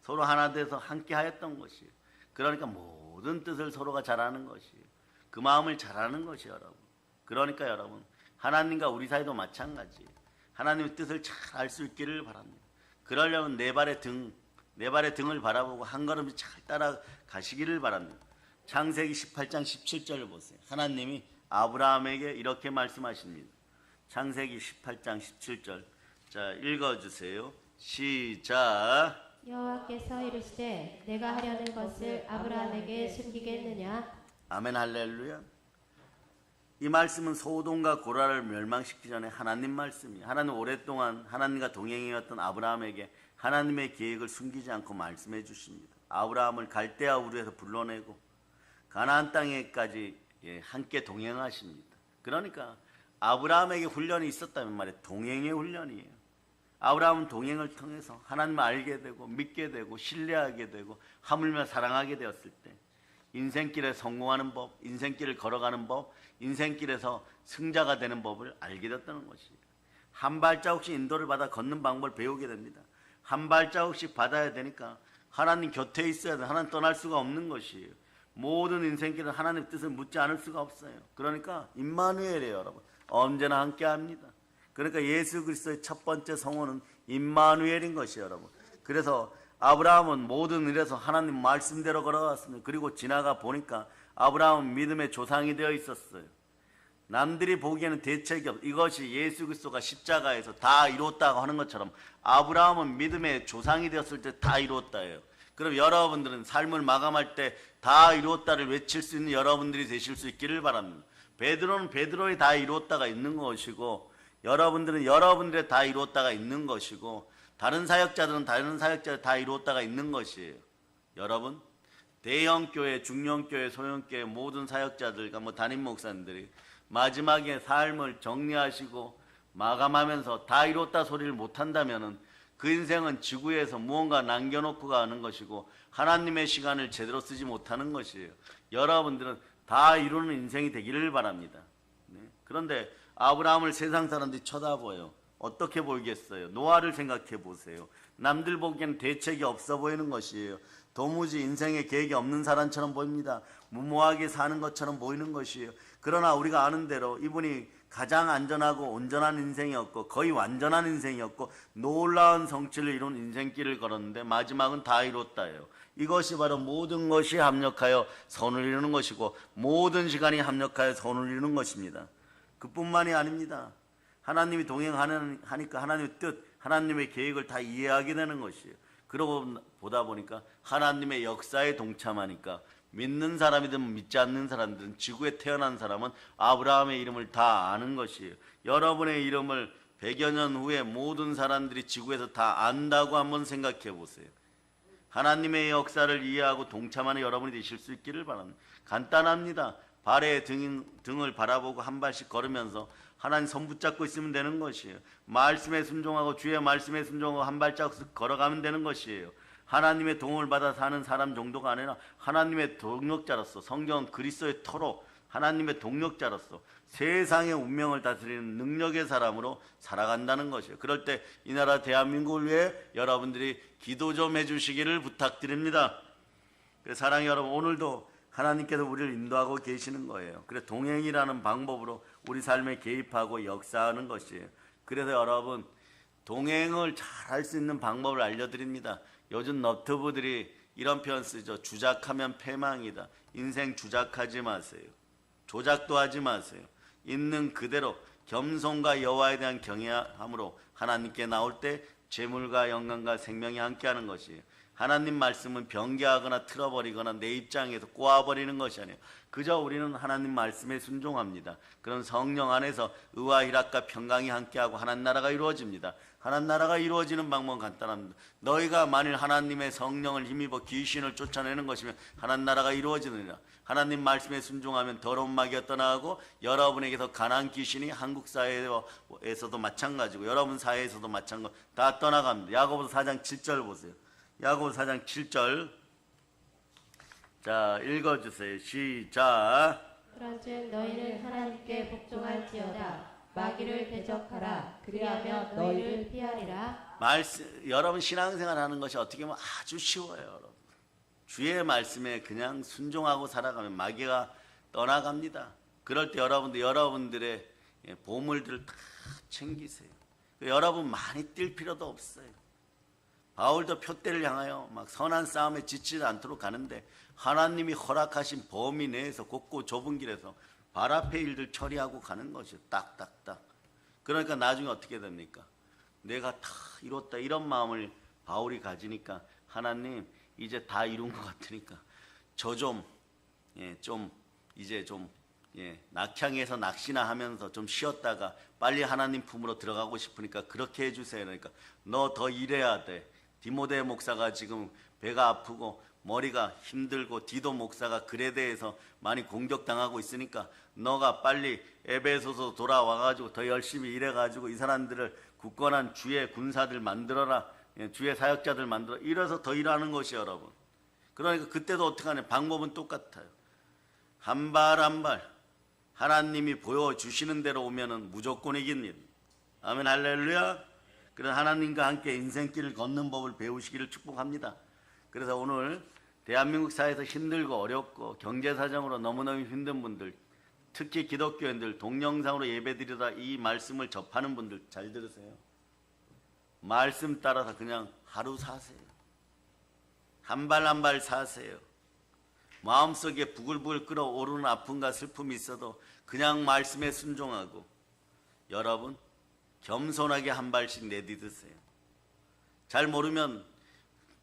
Speaker 1: 서로 하나 돼서 함께 하였던 것이에요. 그러니까 모든 뜻을 서로가 잘하는 것이에요. 그 마음을 잘하는 것이에요, 여러분. 그러니까 여러분, 하나님과 우리 사이도 마찬가지예요. 하나님의 뜻을 잘 알 수 있기를 바랍니다. 그러려면 내 발의 등을 바라보고 한 걸음씩 잘 따라가시기를 바랍니다. 창세기 18장 17절을 보세요. 하나님이 아브라함에게 이렇게 말씀하십니다. 창세기 18장 17절. 자, 읽어주세요. 시작.
Speaker 2: 여호와께서 이르시되 내가 하려는 것을 아브라함에게 숨기겠느냐?
Speaker 1: 아멘 할렐루야. 이 말씀은 소돔과 고라를 멸망시키기 전에 하나님 말씀이에요. 하나님 오랫동안 하나님과 동행해왔던 아브라함에게 하나님의 계획을 숨기지 않고 말씀해 주십니다. 아브라함을 갈대아 우르에서 불러내고 가나안 땅에까지 함께 동행하십니다. 그러니까 아브라함에게 훈련이 있었다면 말이에요. 동행의 훈련이에요. 아브라함은 동행을 통해서 하나님을 알게 되고 믿게 되고 신뢰하게 되고 하물며 사랑하게 되었을 때 인생길에 성공하는 법, 인생길을 걸어가는 법, 인생길에서 승자가 되는 법을 알게 됐다는 것이에요. 한 발자국씩 인도를 받아 걷는 방법을 배우게 됩니다. 한 발자국씩 받아야 되니까 하나님 곁에 있어야 돼. 하나님 떠날 수가 없는 것이에요. 모든 인생길은 하나님 뜻을 묻지 않을 수가 없어요. 그러니까 임마누엘이에요, 여러분. 언제나 함께합니다. 그러니까 예수 그리스도의 첫 번째 성호는 임마누엘인 것이에요, 여러분. 그래서 아브라함은 모든 일에서 하나님 말씀대로 걸어갔습니다. 그리고 지나가 보니까 아브라함은 믿음의 조상이 되어 있었어요. 남들이 보기에는 대책이 없. 이것이 예수 그리스도가 십자가에서 다 이뤘다고 하는 것처럼 아브라함은 믿음의 조상이 되었을 때 다 이뤘다예요. 그럼 여러분들은 삶을 마감할 때 다 이뤘다를 외칠 수 있는 여러분들이 되실 수 있기를 바랍니다. 베드로는 베드로의 다 이뤘다가 있는 것이고 여러분들은 여러분들의 다 이뤘다가 있는 것이고 다른 사역자들은 다른 사역자들 다 이뤘다가 있는 것이에요. 여러분, 대형교회, 중형교회, 소형교회 모든 사역자들과 담임 목사님들이 마지막에 삶을 정리하시고 마감하면서 다 이뤘다 소리를 못한다면 그 인생은 지구에서 무언가 남겨놓고 가는 것이고 하나님의 시간을 제대로 쓰지 못하는 것이에요. 여러분들은 다 이루는 인생이 되기를 바랍니다. 그런데 아브라함을 세상 사람들이 쳐다보여요. 어떻게 보이겠어요? 노아를 생각해 보세요. 남들 보기에는 대책이 없어 보이는 것이에요. 도무지 인생에 계획이 없는 사람처럼 보입니다. 무모하게 사는 것처럼 보이는 것이에요. 그러나 우리가 아는 대로 이분이 가장 안전하고 온전한 인생이었고 거의 완전한 인생이었고 놀라운 성취를 이룬 인생길을 걸었는데 마지막은 다 이뤘다예요. 이것이 바로 모든 것이 합력하여 선을 이루는 것이고 모든 시간이 합력하여 선을 이루는 것입니다. 그뿐만이 아닙니다. 하나님이 동행하니까 하나님의 뜻, 하나님의 계획을 다 이해하게 되는 것이에요. 그러고 보다 보니까 하나님의 역사에 동참하니까 믿는 사람이든 믿지 않는 사람이든 지구에 태어난 사람은 아브라함의 이름을 다 아는 것이에요. 여러분의 이름을 100여 년 후에 모든 사람들이 지구에서 다 안다고 한번 생각해 보세요. 하나님의 역사를 이해하고 동참하는 여러분이 되실 수 있기를 바랍니다. 간단합니다. 발에 등을 바라보고 한 발씩 걸으면서 하나님 손 붙잡고 있으면 되는 것이에요. 말씀에 순종하고 주의 말씀에 순종하고 한 발자국씩 걸어가면 되는 것이에요. 하나님의 도움을 받아 사는 사람 정도가 아니라 하나님의 동력자로서 성경은 그리스도의 터로 하나님의 동력자로서 세상의 운명을 다스리는 능력의 사람으로 살아간다는 것이에요. 그럴 때 이 나라 대한민국을 위해 여러분들이 기도 좀 해주시기를 부탁드립니다. 그래서 사랑하는 여러분, 오늘도 하나님께서 우리를 인도하고 계시는 거예요. 그래서 동행이라는 방법으로 우리 삶에 개입하고 역사하는 것이에요. 그래서 여러분, 동행을 잘 할 수 있는 방법을 알려드립니다. 요즘 너튜브들이 이런 표현 쓰죠. 주작하면 패망이다. 인생 주작하지 마세요. 조작도 하지 마세요. 있는 그대로 겸손과 여호와에 대한 경외함으로 하나님께 나올 때 재물과 영광과 생명이 함께하는 것이에요. 하나님 말씀은 변개하거나 틀어버리거나 내 입장에서 꼬아버리는 것이 아니에요. 그저 우리는 하나님 말씀에 순종합니다. 그런 성령 안에서 의와 희락과 평강이 함께하고 하나님 나라가 이루어집니다. 하나님 나라가 이루어지는 방법은 간단합니다. 너희가 만일 하나님의 성령을 힘입어 귀신을 쫓아내는 것이면 하나님 나라가 이루어지느니라. 하나님 말씀에 순종하면 더러운 마귀가 떠나가고 여러분에게서 가난 귀신이 한국 사회에서도 마찬가지고 여러분 사회에서도 마찬가지고 다 떠나갑니다. 야고보서 4장 7절 보세요. 야고보서 4장 7절. 자, 읽어주세요. 시작.
Speaker 2: 그런즉 너희는 하나님께 복종할지어다. 마귀를 대적하라. 그리하면 너희를 피하리라.
Speaker 1: 여러분 신앙생활 하는 것이 어떻게 보면 아주 쉬워요. 여러분. 주의 말씀에 그냥 순종하고 살아가면 마귀가 떠나갑니다. 그럴 때 여러분들의 보물들을 다 챙기세요. 여러분 많이 뛸 필요도 없어요. 바울도 표대를 향하여 막 선한 싸움에 지치지 않도록 가는데 하나님이 허락하신 범위 내에서 좁고 좁은 길에서 발 앞의 일들 처리하고 가는 것이요. 딱딱딱. 그러니까 나중에 어떻게 됩니까? 내가 다 이뤘다 이런 마음을 바울이 가지니까 하나님 이제 다 이룬 것 같으니까 저 이제 좀 낙향에서 낚시나 하면서 좀 쉬었다가 빨리 하나님 품으로 들어가고 싶으니까 그렇게 해주세요. 그러니까 너 더 일해야 돼. 디모데 목사가 지금 배가 아프고 머리가 힘들고 디도 목사가 그레데에서 많이 공격당하고 있으니까 너가 빨리 에베소서 돌아와가지고 더 열심히 일해가지고 이 사람들을 굳건한 주의 군사들 만들어라. 주의 사역자들 만들어. 이래서 더 일하는 것이 여러분. 그러니까 그때도 어떻게 하냐. 방법은 똑같아요. 한 발 한 발 하나님이 보여주시는 대로 오면은 무조건 이깁니다. 아멘 할렐루야. 그래서 하나님과 함께 인생길을 걷는 법을 배우시기를 축복합니다. 그래서 오늘 대한민국 사회에서 힘들고 어렵고 경제사정으로 너무너무 힘든 분들, 특히 기독교인들 동영상으로 예배드리다 이 말씀을 접하는 분들 잘 들으세요. 말씀 따라서 그냥 하루 사세요. 한 발 한 발 사세요. 마음속에 부글부글 끓어오르는 아픔과 슬픔이 있어도 그냥 말씀에 순종하고 여러분 겸손하게 한 발씩 내딛으세요. 잘 모르면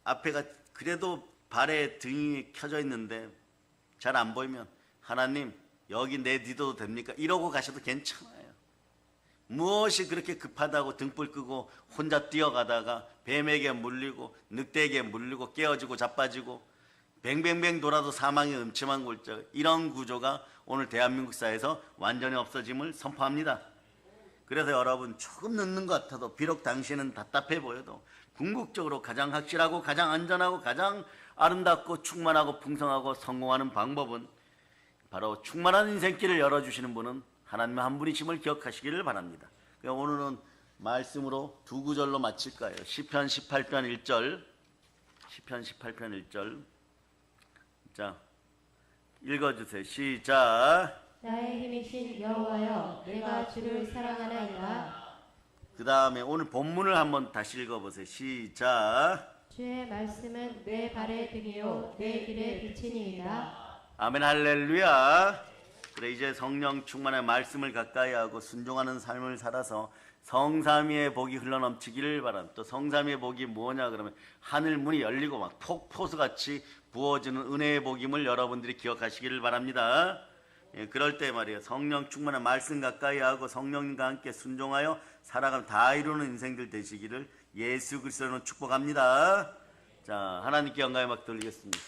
Speaker 1: 앞에가 그래도 발에 등이 켜져 있는데 잘 안 보이면 하나님 여기 내딛어도 됩니까? 이러고 가셔도 괜찮아요. 무엇이 그렇게 급하다고 등불 끄고 혼자 뛰어가다가 뱀에게 물리고 늑대에게 물리고 깨어지고 자빠지고 뱅뱅뱅 돌아도 사망의 음침한 골짜. 이런 구조가 오늘 대한민국 사회에서 완전히 없어짐을 선포합니다. 그래서 여러분 조금 늦는 것 같아도 비록 당신은 답답해 보여도 궁극적으로 가장 확실하고 가장 안전하고 가장 아름답고 충만하고 풍성하고 성공하는 방법은 바로 충만한 인생길을 열어주시는 분은 하나님 한 분이심을 기억하시기를 바랍니다. 오늘은 말씀으로 두 구절로 마칠까요? 시편 18편 1절. 시편 18편 1절. 자, 읽어주세요. 시작.
Speaker 2: 나의 힘이신 여호와여, 내가 주를 사랑하나이다.
Speaker 1: 그 다음에 오늘 본문을 한번 다시 읽어보세요. 시작.
Speaker 2: 주의 말씀은 내 발의 등이요 내 길의 빛이니이다.
Speaker 1: 아멘 할렐루야. 그래 이제 성령 충만한 말씀을 가까이 하고 순종하는 삶을 살아서 성삼위의 복이 흘러넘치기를 바랍니다. 또 성삼위의 복이 뭐냐 그러면 하늘 문이 열리고 막 폭포수같이 부어지는 은혜의 복임을 여러분들이 기억하시기를 바랍니다. 그럴 때 말이에요. 성령 충만한 말씀 가까이 하고 성령님과 함께 순종하여 살아가면 다 이루는 인생들 되시기를 예수 그리스도로 축복합니다. 자, 하나님께 영광의 막 돌리겠습니다.